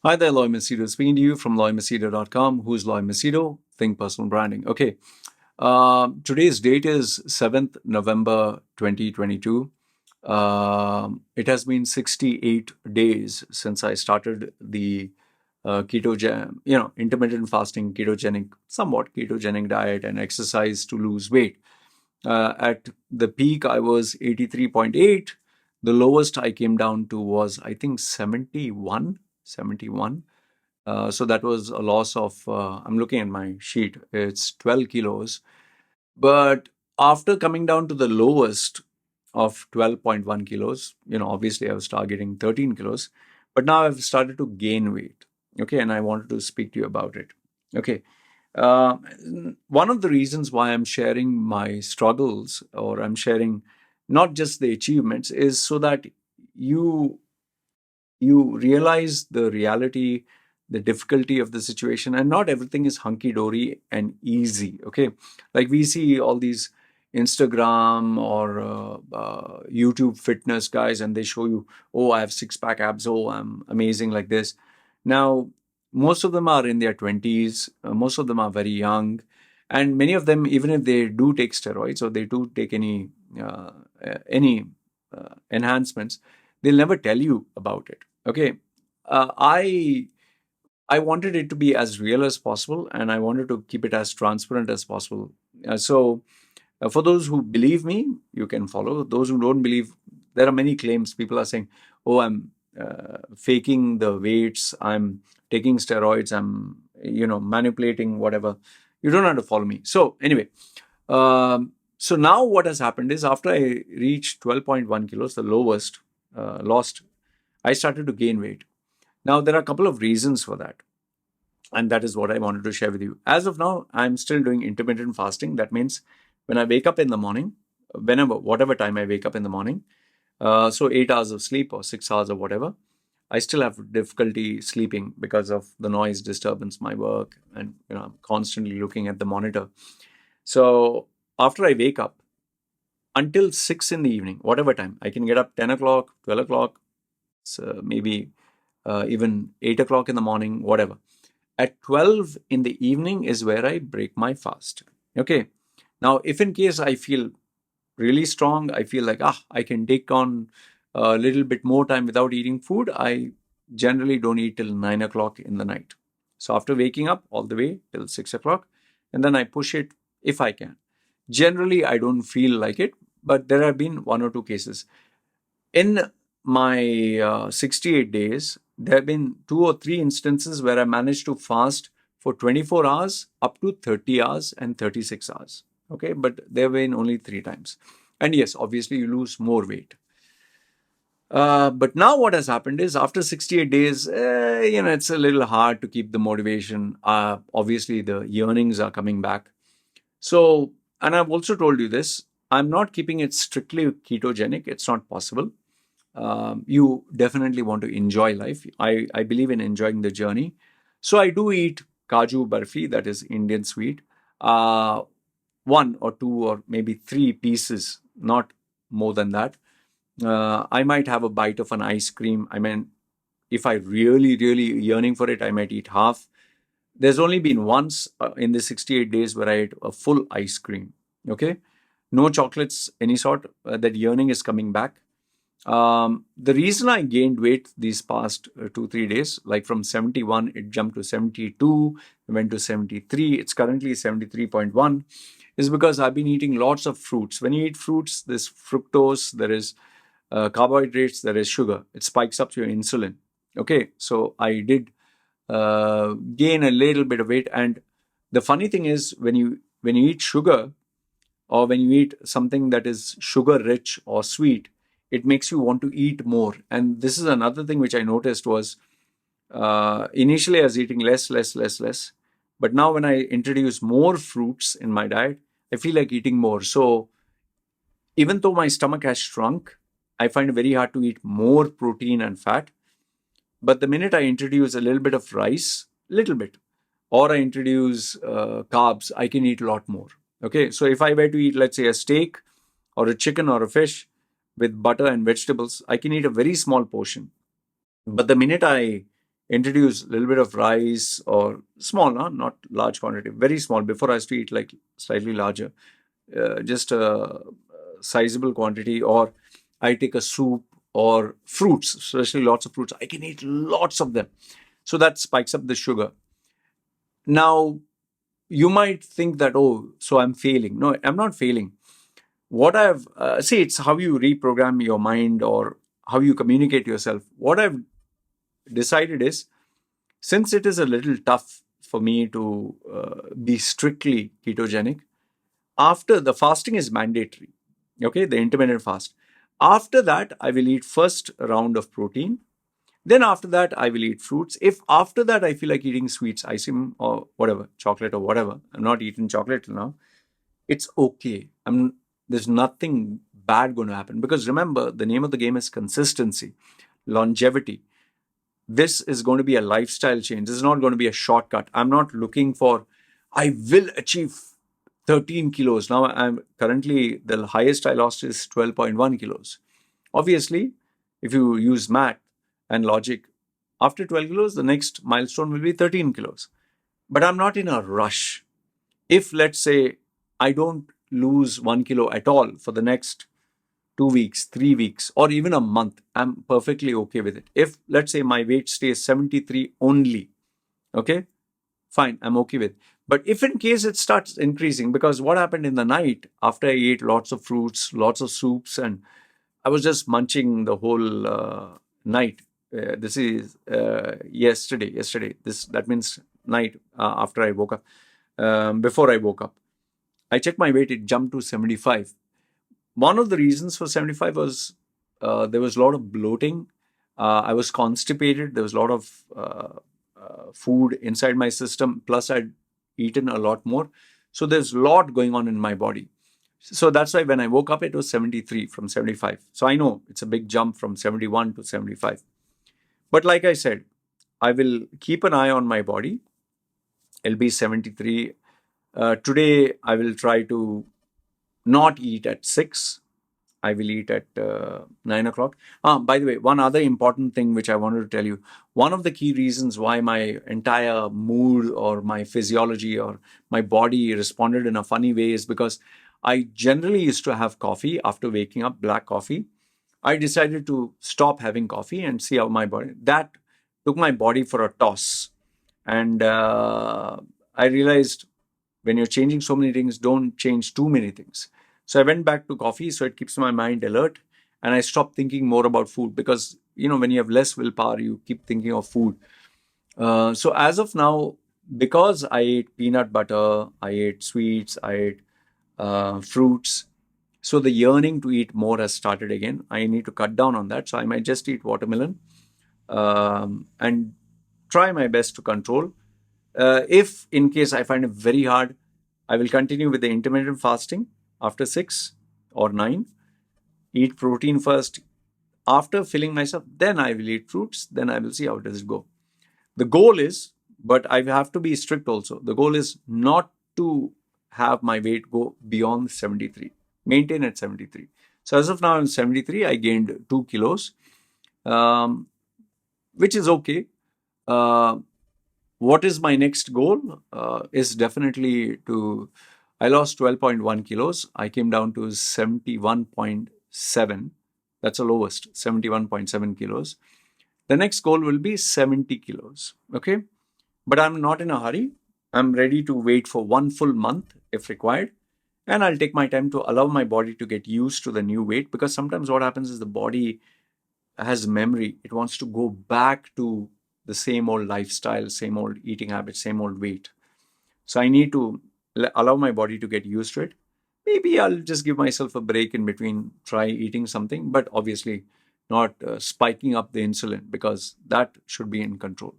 Hi there, Loy Machedo speaking to you from loymachedo.com. Who's Loy Machedo? Think Personal Branding. Okay. Today's date is 7th November 2022. It has been 68 days since I started the intermittent fasting, somewhat ketogenic diet and exercise to lose weight. At the peak, I was 83.8. The lowest I came down to was, I think, 71. So that was a loss of, I'm looking at my sheet, it's 12 kilos. But after coming down to the lowest of 12.1 kilos, obviously I was targeting 13 kilos, but now I've started to gain weight. Okay. And I wanted to speak to you about it. Okay. Uh, One of the reasons why I'm sharing my struggles or I'm sharing not just the achievements is so that you you realize the reality, the difficulty of the situation, and not everything is hunky dory and easy. Okay, like we see all these Instagram or YouTube fitness guys, and they show you, oh, I have six pack abs, oh, I'm amazing like this. Now, most of them are in their 20s, most of them are very young, and many of them, even if they do take steroids or they do take any enhancements, they'll never tell you about it. Okay, I wanted it to be as real as possible, and I wanted to keep it as transparent as possible. For those who believe me, you can follow. Those who don't believe, there are many claims. People are saying, "Oh, I'm faking the weights. I'm taking steroids. I'm manipulating whatever." You don't have to follow me. So anyway, so now what has happened is after I reached 12.1 kilos, the lowest lost, I started to gain weight. Now, there are a couple of reasons for that. And that is what I wanted to share with you. As of now, I'm still doing intermittent fasting. That means when I wake up in the morning, whatever time I wake up in the morning, so 8 hours of sleep or 6 hours or whatever, I still have difficulty sleeping because of the noise disturbance, my work, and I'm constantly looking at the monitor. So after I wake up, until 6 in the evening, whatever time, I can get up 10 o'clock, 12 o'clock, so maybe even 8 o'clock in the morning, whatever. At 12 in the evening is where I break my fast. Okay. Now, if in case I feel really strong, I feel like, I can take on a little bit more time without eating food, I generally don't eat till 9 o'clock in the night. So after waking up all the way till 6 o'clock, and then I push it if I can. Generally, I don't feel like it, but there have been one or two cases. In my 68 days, there have been 2 or 3 instances where I managed to fast for 24 hours, up to 30 hours, and 36 hours. Okay, but there have been only 3 times. And yes, obviously, you lose more weight. But now what has happened is after 68 days, it's a little hard to keep the motivation. Obviously, the yearnings are coming back. So, and I've also told you this, I'm not keeping it strictly ketogenic. It's not possible. You definitely want to enjoy life. I believe in enjoying the journey. So I do eat kaju barfi, that is Indian sweet, 1 or 2 or maybe 3 pieces, not more than that. I might have a bite of an ice cream. I mean, if I really, really yearning for it, I might eat half. There's only been once in the 68 days where I ate a full ice cream. Okay. No chocolates, any sort. That yearning is coming back. The reason I gained weight these past 2-3 days, like from 71, it jumped to 72, went to 73, it's currently 73.1, is because I've been eating lots of fruits. When you eat fruits, there's fructose, there is carbohydrates, there is sugar. It spikes up your insulin. Okay, so I did gain a little bit of weight. And the funny thing is, when you eat sugar, or when you eat something that is sugar rich or sweet, it makes you want to eat more. And this is another thing which I noticed was initially I was eating less. But now when I introduce more fruits in my diet, I feel like eating more. So even though my stomach has shrunk, I find it very hard to eat more protein and fat. But the minute I introduce a little bit of rice, little bit, or I introduce carbs, I can eat a lot more. Okay, so if I were to eat, let's say, a steak or a chicken or a fish with butter and vegetables, I can eat a very small portion. But the minute I introduce a little bit of rice, or small, not large quantity, very small. Before I used to eat like slightly larger, just a sizable quantity, or I take a soup or fruits, especially lots of fruits. I can eat lots of them. So that spikes up the sugar. Now, you might think that, oh, so I'm failing. No, I'm not failing. What I've, see, it's how you reprogram your mind or how you communicate yourself. What I've decided is, since it is a little tough for me to be strictly ketogenic, after the fasting is mandatory, okay, the intermittent fast. After that, I will eat first round of protein. Then after that, I will eat fruits. If after that I feel like eating sweets, ice cream or whatever, chocolate or whatever, I'm not eating chocolate till now. It's okay. There's nothing bad going to happen, because remember, the name of the game is consistency, longevity. This is going to be a lifestyle change. This is not going to be a shortcut. I'm not looking for, I will achieve 13 kilos. Now, I'm currently, the highest I lost is 12.1 kilos. Obviously, if you use math and logic, after 12 kilos, the next milestone will be 13 kilos. But I'm not in a rush. If, let's say, I don't lose 1 kilo at all for the next 2 weeks, 3 weeks, or even a month, I'm perfectly okay with it. If, let's say, my weight stays 73 only, okay, fine, I'm okay with it. But if in case it starts increasing, because what happened in the night after I ate lots of fruits, lots of soups, and I was just munching the whole night. This is yesterday. That means night after I woke up. Before I woke up, I checked my weight. It jumped to 75. One of the reasons for 75 was there was a lot of bloating. I was constipated. There was a lot of food inside my system. Plus, I'd eaten a lot more. So there's a lot going on in my body. So that's why when I woke up, it was 73 from 75. So I know it's a big jump from 71 to 75. But like I said, I will keep an eye on my body. It'll be 73. Today, I will try to not eat at 6. I will eat at 9 o'clock. By the way, one other important thing which I wanted to tell you. One of the key reasons why my entire mood or my physiology or my body responded in a funny way is because I generally used to have coffee after waking up, black coffee. I decided to stop having coffee and see how my body. That took my body for a toss. And I realized, when you're changing so many things, don't change too many things. So I went back to coffee, so it keeps my mind alert, and I stopped thinking more about food, because when you have less willpower, you keep thinking of food. So as of now, because I ate peanut butter, I ate sweets, I ate fruits, so the yearning to eat more has started again. I need to cut down on that, so I might just eat watermelon and try my best to control. If in case I find it very hard, I will continue with the intermittent fasting after 6 or 9. Eat protein first. After filling myself, then I will eat fruits. Then I will see how does it go. The goal is, but I have to be strict also. The goal is not to have my weight go beyond 73. Maintain at 73. So as of now, I'm 73. I gained 2 kilos, which is okay. What is my next goal? Is definitely to. I lost 12.1 kilos. I came down to 71.7. That's the lowest, 71.7 kilos. The next goal will be 70 kilos. Okay. But I'm not in a hurry. I'm ready to wait for 1 full month if required. And I'll take my time to allow my body to get used to the new weight, because sometimes what happens is the body has memory. It wants to go back to the same old lifestyle, same old eating habits, same old weight. So I need to allow my body to get used to it. Maybe I'll just give myself a break in between, try eating something, but obviously not spiking up the insulin, because that should be in control.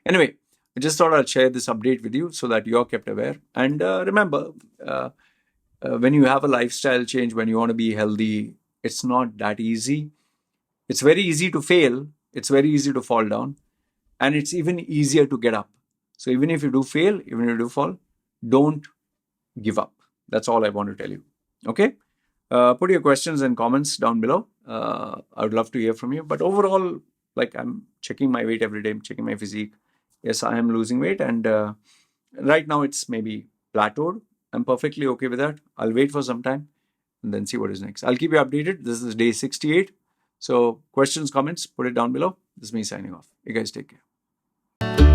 Anyway, I just thought I'll share this update with you so that you're kept aware. And remember, when you have a lifestyle change, when you want to be healthy, it's not that easy. It's very easy to fail. It's very easy to fall down. And it's even easier to get up. So even if you do fail, even if you do fall, don't give up. That's all I want to tell you. Okay? Put your questions and comments down below. I would love to hear from you. But overall, Like I'm checking my weight every day, I'm checking my physique. Yes, I am losing weight, and right now it's maybe plateaued. I'm perfectly okay with that. I'll wait for some time and then see what is next. I'll keep you updated. This is day 68. So questions, comments, put it down below. This is me signing off. You guys take care.